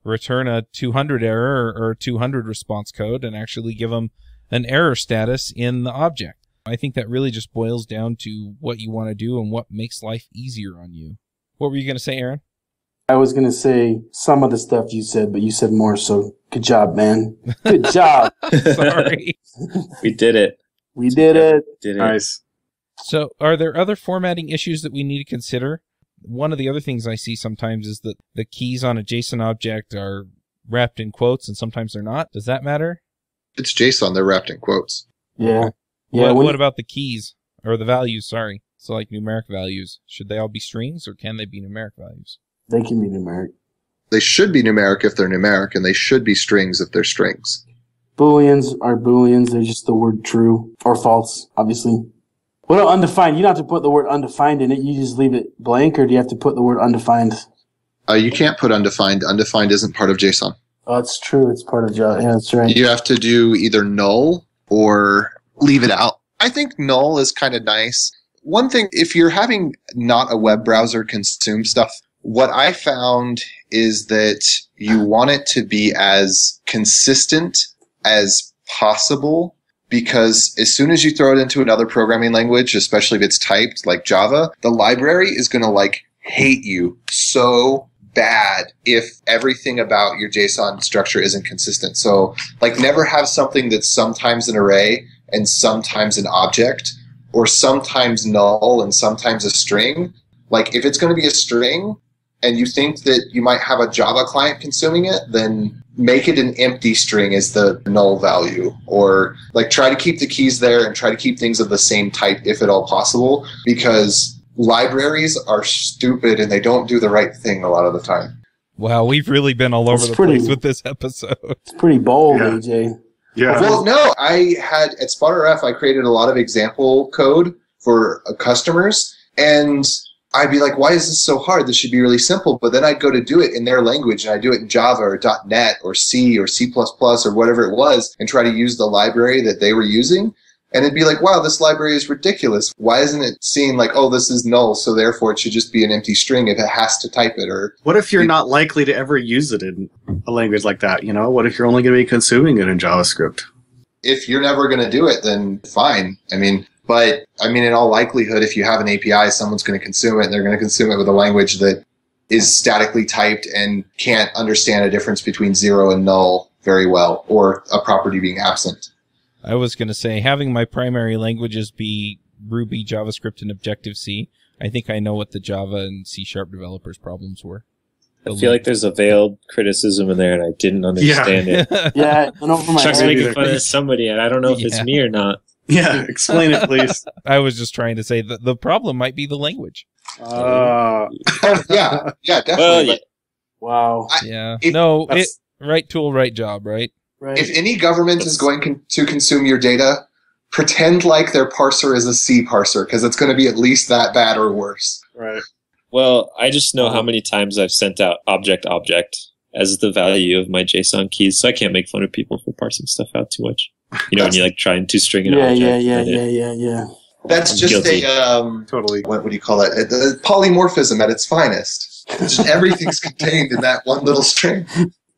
return a 200 error or 200 response code and actually give them an error status in the object. I think that really just boils down to what you want to do and what makes life easier on you. What were you going to say, Aaron? I was going to say some of the stuff you said, but you said more, so good job, man. Good job. Sorry. We did it. We did it. Did it. Nice. So are there other formatting issues that we need to consider? One of the other things I see sometimes is that the keys on a JSON object are wrapped in quotes and sometimes they're not. Does that matter? It's JSON. They're wrapped in quotes. Yeah. Yeah. What about the keys or the values? Sorry. So like numeric values. Should they all be strings or can they be numeric values? They can be numeric. They should be numeric if they're numeric, and they should be strings if they're strings. Booleans are Booleans. They're just the word true or false, obviously. What about undefined? You don't have to put the word undefined in it. You just leave it blank, or do you have to put the word undefined? You can't put undefined. Undefined isn't part of JSON. Oh, it's true. It's part of Java. Yeah, that's right. You have to do either null or leave it out. I think null is kind of nice. One thing, if you're having not a web browser consume stuff, what I found is that you want it to be as consistent as possible, because as soon as you throw it into another programming language, especially if it's typed like Java, the library is going to hate you so bad if everything about your JSON structure isn't consistent. So never have something that's sometimes an array and sometimes an object, or sometimes null and sometimes a string. If it's going to be a string and you think that you might have a Java client consuming it, then make it an empty string as the null value, or try to keep the keys there and try to keep things of the same type if at all possible, because libraries are stupid and they don't do the right thing a lot of the time. Wow, we've really been all over the place with this episode. It's pretty bold, Yeah. AJ. Yeah. Well, no, I had at SpotRF, I created a lot of example code for customers, and I'd be like, why is this so hard? This should be really simple. But then I'd go to do it in their language, and I'd do it in Java or .NET or C or C++ or whatever it was, and try to use the library that they were using. And it'd be like, wow, this library is ridiculous. Why isn't it seeing oh, this is null, so therefore it should just be an empty string if it has to type it? Or what if you're not likely to ever use it in a language like that? What if you're only going to be consuming it in JavaScript? if you're never going to do it, then fine. But in all likelihood, if you have an API, someone's going to consume it, and they're going to consume it with a language that is statically typed and can't understand a difference between zero and null very well, or a property being absent. I was going to say, having my primary languages be Ruby, JavaScript, and Objective-C, I think I know what the Java and C# developers' problems were. I feel like there's a veiled criticism in there, and I didn't understand it. Yeah, I know for my Chuck's head. making fun of somebody, and I don't know if it's me or not. Yeah, explain it, please. I was just trying to say that the problem might be the language. Oh, yeah, definitely. Well, yeah. Wow. Yeah. that's- Right tool, right job, right? Right. If any government is going to consume your data, pretend like their parser is a C parser, because it's going to be at least that bad or worse. Right. Well, I just know how many times I've sent out object as the value of my JSON keys, so I can't make fun of people for parsing stuff out too much. You know, when you're like trying to string an object. Yeah. That's I'm just guilty. totally. What do you call it? The polymorphism at its finest. Just everything's contained in that one little string.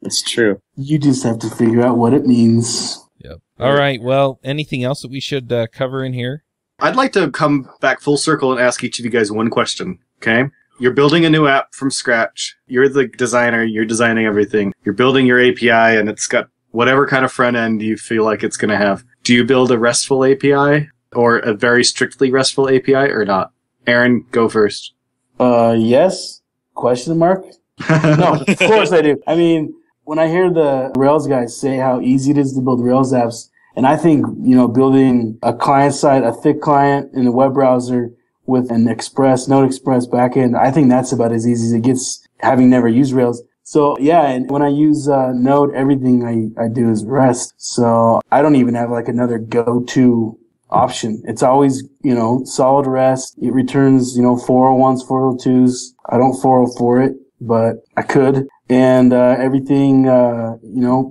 It's true. You just have to figure out what it means. Yep. All right. Well, anything else that we should cover in here? I'd like to come back full circle and ask each of you guys one question, okay? You're building a new app from scratch. You're the designer. You're designing everything. You're building your API, and it's got whatever kind of front end you feel like it's going to have. Do you build a RESTful API or a very strictly RESTful API or not? Aaron, go first. Yes? Question mark? No, of course I do. I mean, when I hear the Rails guys say how easy it is to build Rails apps, and I think, building a client side, a thick client in a web browser with an Node Express backend, I think that's about as easy as it gets, having never used Rails. So yeah, and when I use Node, everything I do is REST. So I don't even have like another go-to option. It's always, solid REST. It returns, 401s, 402s. I don't 404 it, but I could. And everything,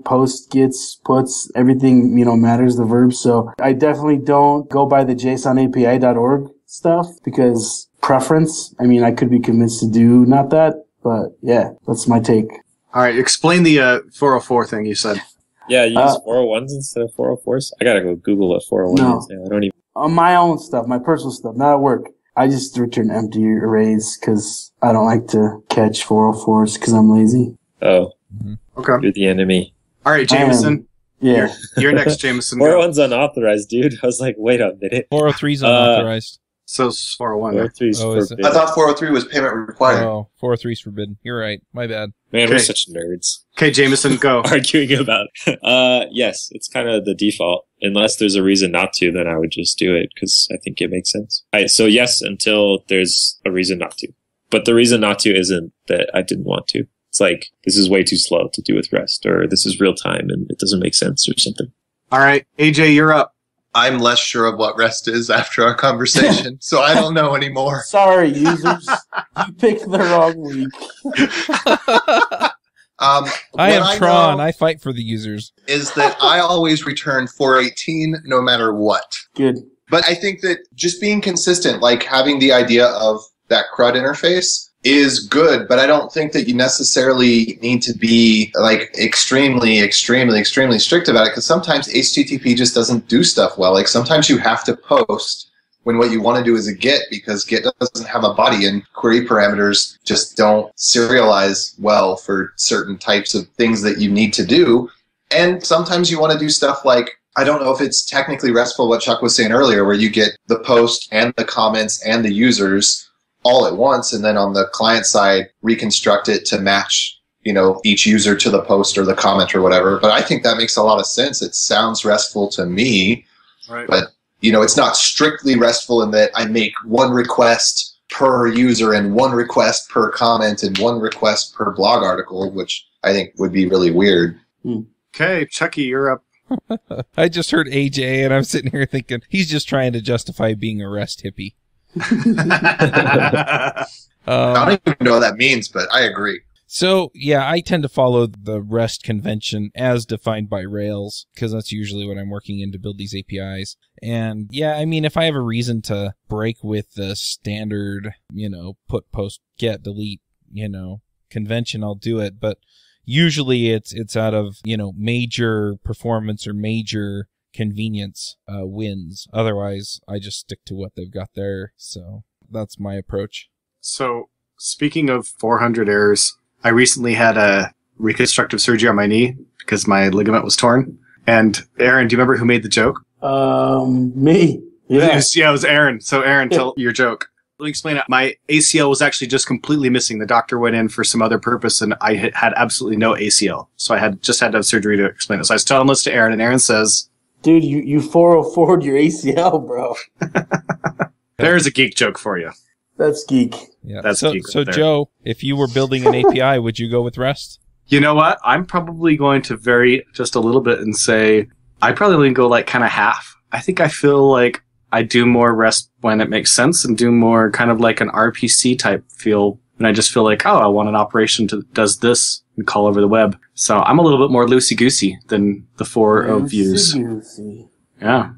post, gets, puts, everything, matters, the verbs. So I definitely don't go by the JSONAPI.org stuff because preference. I mean, I could be convinced to do not that, but yeah, that's my take. All right, explain the 404 thing you said. Yeah, you use 401s instead of 404s? I gotta go Google what 401 is. Yeah, I don't even... On my own stuff, my personal stuff, not at work. I just return empty arrays because I don't like to catch 404s because I'm lazy. Oh. Okay. You're the enemy. All right, Jameson. Yeah. You're next, Jameson. 401's unauthorized, dude. I was like, wait a minute. 403's unauthorized. So it's 401. 403's Oh, is it? I thought 403 was payment required. Oh, 403's forbidden. You're right. My bad. Man, we're Okay. such nerds. Okay, Jameson, go. Arguing about. Yes, it's kind of the default. Unless there's a reason not to, then I would just do it because I think it makes sense. All right, so yes, until there's a reason not to. But the reason not to isn't that I didn't want to. It's like, this is way too slow to do with REST, or this is real time and it doesn't make sense or something. All right, AJ, you're up. I'm less sure of what REST is after our conversation, so I don't know anymore. Sorry, users. You picked the wrong week. I am Tron. I fight for the users. Is that I always return 418 no matter what. Good. But I think that just being consistent, like having the idea of that CRUD interface is good, but I don't think that you necessarily need to be like extremely strict about it, because sometimes HTTP just doesn't do stuff well. Like sometimes you have to post when what you want to do is a GET, because GET doesn't have a body and query parameters just don't serialize well for certain types of things that you need to do. And sometimes you want to do stuff like, I don't know if it's technically RESTful, what Chuck was saying earlier, where you get the post and the comments and the users all at once, and then on the client side, reconstruct it to match, each user to the post or the comment or whatever. But I think that makes a lot of sense. It sounds RESTful to me, Right. but, it's not strictly RESTful in that I make one request per user and one request per comment and one request per blog article, which I think would be really weird. Okay, Chucky, you're up. I just heard AJ and I'm sitting here thinking he's just trying to justify being a REST hippie. I don't even know what that means, but I agree. So, yeah, I tend to follow the REST convention as defined by Rails, because that's usually what I'm working in to build these APIs. And, yeah, I mean, if I have a reason to break with the standard, put, post, get, delete, convention, I'll do it. But usually it's out of, major performance or major convenience wins. Otherwise, I just stick to what they've got there. So that's my approach. So, speaking of 400 errors, I recently had a reconstructive surgery on my knee because my ligament was torn. And Aaron, do you remember who made the joke? Me. Yeah. It was Aaron. So Aaron, tell your joke. Let me explain it. My ACL was actually just completely missing. The doctor went in for some other purpose, and I had absolutely no ACL. So I had to have surgery to explain it. So I was telling this to Aaron, and Aaron says, dude, you 404'd your ACL, bro. There's a geek joke for you. That's geek. Yeah. That's so, geek right so there. Joe, if you were building an API, would you go with REST? You know what? I'm probably going to vary just a little bit and say I'd probably go like kind of half. I think I feel like I do more REST when it makes sense and do more kind of like an RPC type feel. And I just feel like, oh, I want an operation that does this and call over the web. So I'm a little bit more loosey-goosey than the 4.0 views. Loosey-goosey. Yeah.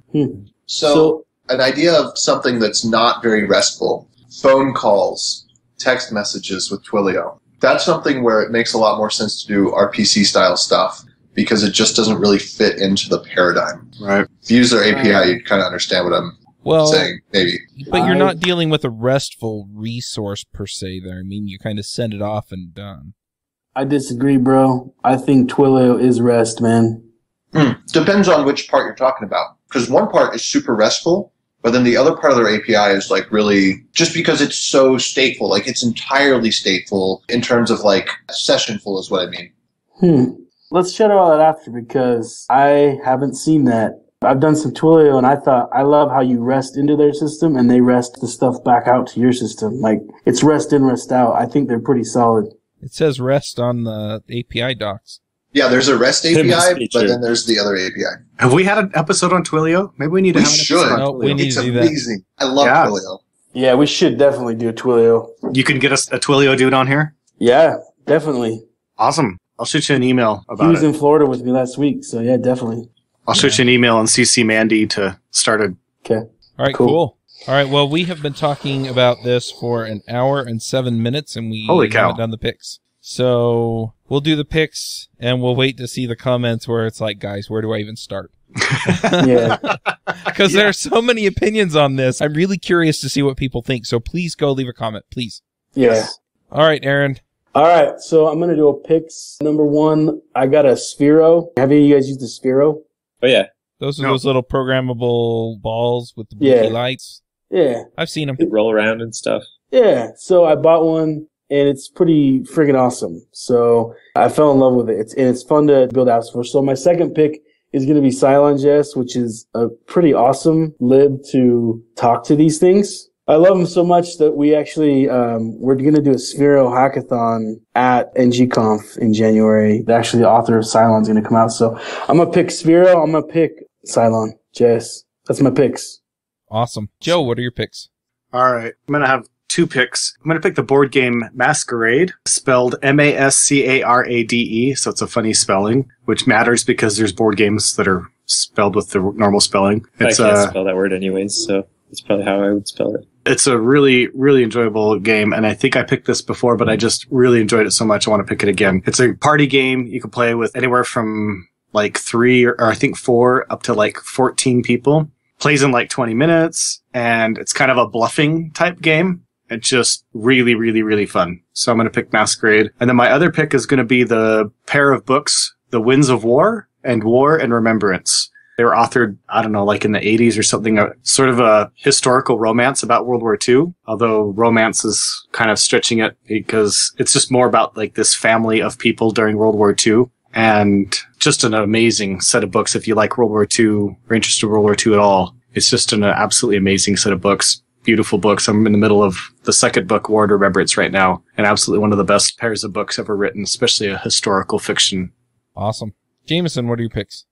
So an idea of something that's not very RESTful, phone calls, text messages with Twilio. That's something where it makes a lot more sense to do RPC style stuff because it just doesn't really fit into the paradigm. Right. If you use their API, you kind of understand what I'm saying, maybe. But you're not dealing with a RESTful resource per se there. I mean, you kind of send it off and done. I disagree, bro. I think Twilio is REST, man. Depends on which part you're talking about. Because one part is super RESTful, but then the other part of their API is like really, just because it's so stateful, like it's entirely stateful in terms of like sessionful is what I mean. Let's shut all that after because I haven't seen that. I've done some Twilio and I thought, I love how you REST into their system and they REST the stuff back out to your system. Like it's REST in, REST out. I think they're pretty solid. It says REST on the API docs. Yeah, there's a REST API, but then there's the other API. Have we had an episode on Twilio? Maybe we need to have an episode on Twilio. We need It's to do that. amazing. I love Twilio. Yeah, we should definitely do a Twilio. You can get us a Twilio dude on here? Yeah, definitely. Awesome. I'll shoot you an email about it. He was in Florida with me last week, so yeah, definitely. I'll shoot you an email and CC Mandy to start it. Okay. All right, cool. All right, well, we have been talking about this for an hour and 7 minutes, and we haven't done the picks. So we'll do the picks, and we'll wait to see the comments where it's like, guys, where do I even start? Yeah. Because there are so many opinions on this. I'm really curious to see what people think, so please go leave a comment, please. Yeah. All right, Aaron. All right, so I'm going to do a picks. Number 1, I got a Sphero. Have any of you guys used the Sphero? Oh, yeah. Those are those little programmable balls with the blinky lights. Yeah. I've seen them. They roll around and stuff. Yeah, so I bought one, and it's pretty friggin' awesome. So I fell in love with it. It's fun to build apps for. So my second pick is going to be CylonJS, which is a pretty awesome lib to talk to these things. I love them so much that we actually, we're going to do a Sphero hackathon at NGConf in January. Actually, the author of Cylon's going to come out. So I'm going to pick Sphero. I'm going to pick CylonJS. That's my picks. Awesome. Joe, what are your picks? All right. I'm going to have 2 picks. I'm going to pick the board game Masquerade, spelled Mascarade. So it's a funny spelling, which matters because there's board games that are spelled with the normal spelling. I can't spell that word anyways, so that's probably how I would spell it. It's a really, really enjoyable game, and I think I picked this before, but I just really enjoyed it so much I want to pick it again. It's a party game you can play with anywhere from like 3 or I think 4 up to like 14 people. Plays in like 20 minutes, and it's kind of a bluffing type game. It's just really, really, really fun. So I'm going to pick Masquerade. And then my other pick is going to be the pair of books, The Winds of War and War and Remembrance. They were authored, I don't know, like in the 80s or something, sort of a historical romance about World War II. Although romance is kind of stretching it because it's just more about like this family of people during World War II. And just an amazing set of books if you like World War II or interested in World War II at all. It's just an absolutely amazing set of books. Beautiful books. I'm in the middle of the second book, War and Remembrance, right now. And absolutely one of the best pairs of books ever written, especially a historical fiction. Awesome. Jameson, what are your picks?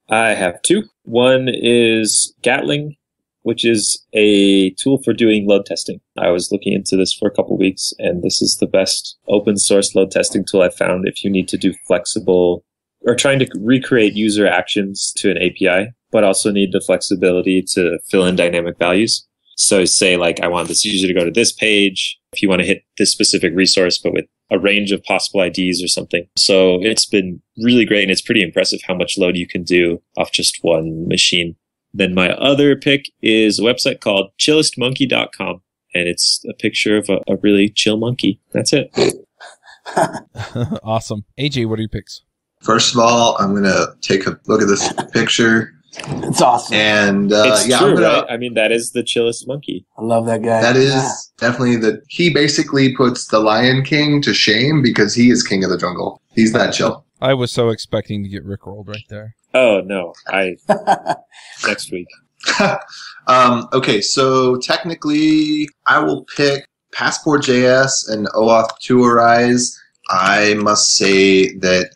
I have 2. One is Gatling, which is a tool for doing load testing. I was looking into this for a couple of weeks, and this is the best open source load testing tool I've found if you need to do flexible or trying to recreate user actions to an API, but also need the flexibility to fill in dynamic values. So say like, I want this user to go to this page if you want to hit this specific resource, but with a range of possible IDs or something. So it's been really great, and it's pretty impressive how much load you can do off just one machine. Then my other pick is a website called chillestmonkey.com, and it's a picture of a really chill monkey. That's it. Awesome. AJ, what are your picks? First of all, I'm going to take a look at this picture. It's awesome. And it's true, right? I mean, that is the chillest monkey. I love that guy. That is definitely he basically puts the Lion King to shame because he is king of the jungle. He's that chill. I was so expecting to get rickrolled right there. Oh, no. Next week. Okay, so technically, I will pick Passport.js and OAuth 2 Arise. I must say that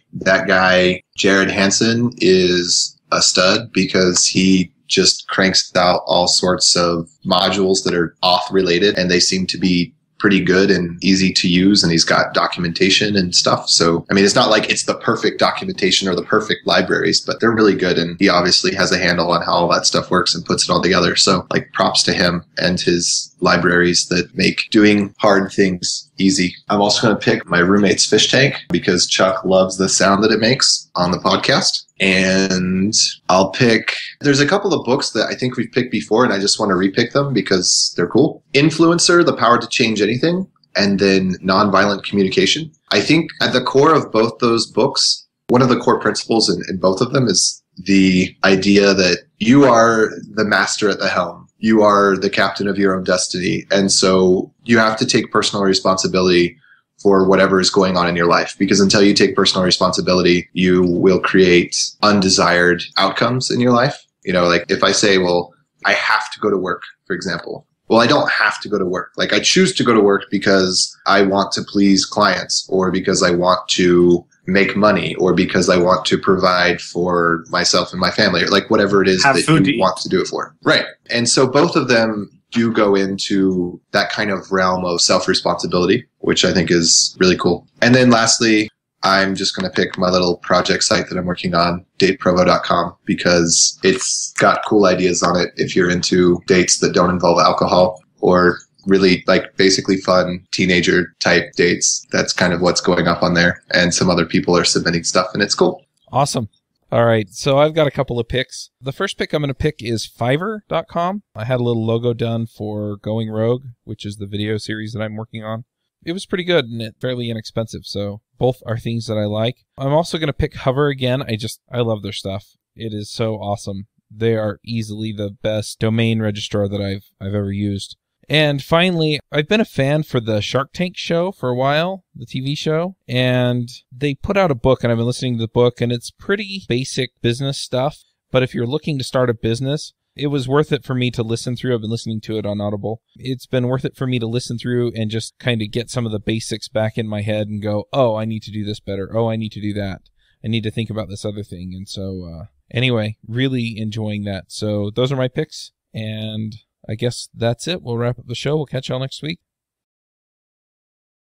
guy, Jared Hansen, is a stud because he just cranks out all sorts of modules that are auth related, and they seem to be pretty good and easy to use, and he's got documentation and stuff. So, I mean, it's not like it's the perfect documentation or the perfect libraries, but they're really good, and he obviously has a handle on how all that stuff works and puts it all together. So, like, props to him and his libraries that make doing hard things easy. I'm also going to pick my roommate's fish tank because Chuck loves the sound that it makes on the podcast. And I'll pick, there's a couple of books that I think we've picked before and I just want to repick them because they're cool. Influencer, The Power to Change Anything, and then Nonviolent Communication. I think at the core of both those books, one of the core principles in both of them is the idea that you are the master at the helm. You are the captain of your own destiny. And so you have to take personal responsibility for whatever is going on in your life. Because until you take personal responsibility, you will create undesired outcomes in your life. You know, like if I say, well, I have to go to work, for example. Well, I don't have to go to work. Like I choose to go to work because I want to please clients or because I want to make money or because I want to provide for myself and my family or like whatever it is that you want to do it for. Right. And so both of them do go into that kind of realm of self-responsibility, which I think is really cool. And then lastly, I'm just going to pick my little project site that I'm working on, dateprovo.com, because it's got cool ideas on it if you're into dates that don't involve alcohol or really like basically fun teenager type dates. That's kind of what's going up on there. And some other people are submitting stuff and it's cool. Awesome. All right, so I've got a couple of picks. The first pick I'm going to pick is Fiverr.com. I had a little logo done for Going Rogue, which is the video series that I'm working on. It was pretty good and fairly inexpensive, so both are things that I like. I'm also going to pick Hover again. I love their stuff. It is so awesome. They are easily the best domain registrar that I've ever used. And finally, I've been a fan for the Shark Tank show for a while, the TV show, and they put out a book, and I've been listening to the book, and it's pretty basic business stuff. But if you're looking to start a business, it was worth it for me to listen through. I've been listening to it on Audible. It's been worth it for me to listen through and just kind of get some of the basics back in my head and go, oh, I need to do this better. Oh, I need to do that. I need to think about this other thing. And so, anyway, really enjoying that. So those are my picks, and I guess that's it. We'll wrap up the show. We'll catch y'all next week.